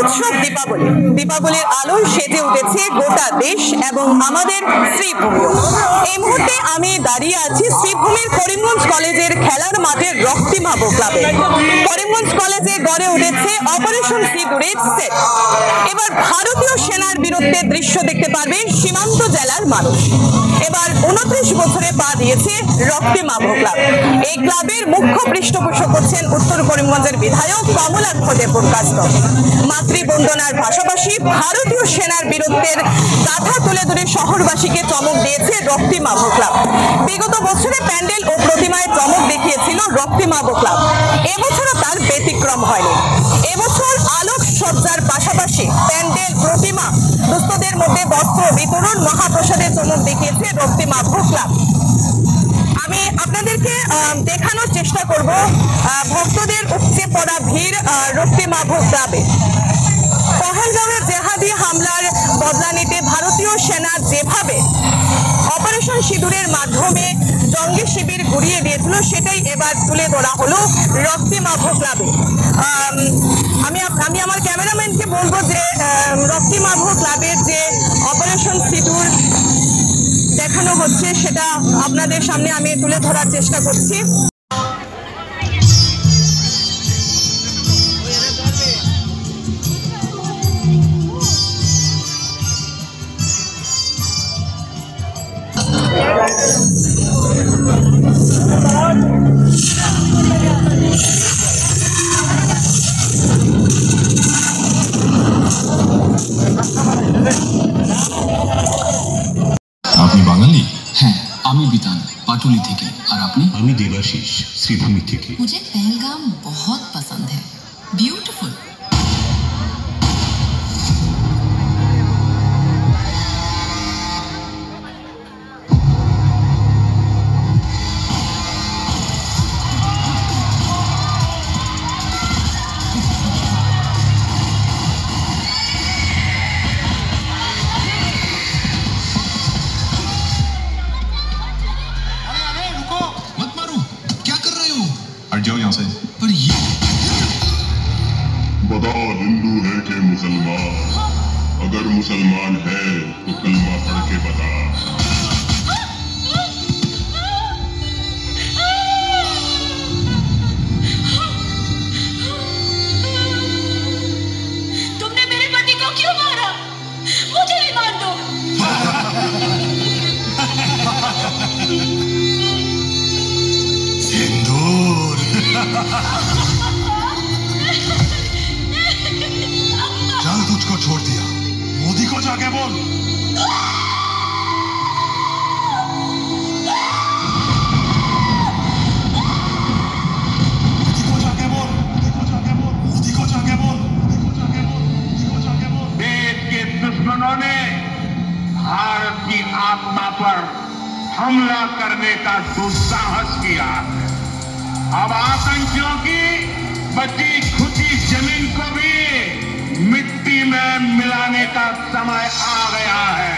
উৎসব দীপাবলি। দীপাবলির আলোয় সেজে উঠেছে গোটা দেশ এবং আমাদের শ্রীভূমিও। এই মুহূর্তে আমি দাঁড়িয়ে আছি শ্রীভূমির করিমগঞ্জ কলেজের খেলার মাঠের রক্তিমাবো ক্লাবে। করিমগঞ্জ কলেজে গড়ে উঠেছে অপারেশন সিঁদুরের সেট। এবার ভারতীয় সেনার বীরত্বের দৃশ্য দেখতে পারবেন সীমান্ত জেলার মানুষ। এবার 29 বছরে পা দিয়েছে রক্তিমাবো ক্লাব। এই ক্লাবের মুখ্য পৃষ্ঠপোষক হচ্ছেন উত্তর করিমগঞ্জের বিধায়ক কমলাক্ষ দেবপ্রকাশ। মাতৃবন্দনার পাশাপাশি ভারতীয় সেনার বীরত্বের গাথা তুলে ধরে শহরবাসীকে চমক দিয়েছে রক্তিমাবো ক্লাব। বিগত বছরে প্যান্ডেল ও প্রতিমায় চমক দেখিয়েছিল রক্তিমাবো ক্লাব। এবছরও তার ব্যতিক্রম হয়নি। এবছর আলোক সজ্জার পাশাপাশি প্যান্ডেল, প্রতিমা, দুস্থদের মধ্যে বস্ত্র বিতরণ, মহাপ্রসাদের চমক দেখিয়েছে রক্তিমাবো ক্লাব। আমি আপনাদেরকে দেখানোর চেষ্টা করব ভক্তদের উপচে পড়া ভিড় রক্তিমাবো ক্লাবে। পহেলগাঁওয়ের জেহাদি হামলার বদলা নিতে ভারতীয় সেনা যেভাবে অপারেশন সিঁদুরের মাধ্যমে জঙ্গি শিবির ঘুরিয়ে দিয়েছিল, সেটাই এবার তুলে ধরা হলো রক্তিমাবো ক্লাবে। আমি আমার ক্যামেরাম্যানকে বলবো যে রক্তিমাবো ক্লাবের যে অপারেশন সিঁদুর দেখানো হচ্ছে সেটা আপনাদের সামনে আমি তুলে ধরার চেষ্টা করছি। আপনি বাঙালি? হ্যাঁ, আমি বিতান পাটুলি থেকে। আর আপনি? আমি দেবাশিস শ্রীভূমি থেকে। मुझे पहलगाम बहुत पसंद है, ब्यूटीफुल। जाओ यहाँ से। पर ये बताओ हिंदू है कि मुसलमान? अगर मुसलमान है तो कलमा पढ़ के बता। तुमने मेरे पति को क्यों मारा? मुझे भी मार दो। सिंदूर। चल, तुझको छोड़ दिया। मोदी को जाके बोल। देश के दुश्मनों ने भारत की आत्मा पर हमला करने का दुस्साहस किया। अब आतंकियों की बची खुची जमीन को भी मिट्टी में मिलाने का समय आ गया है।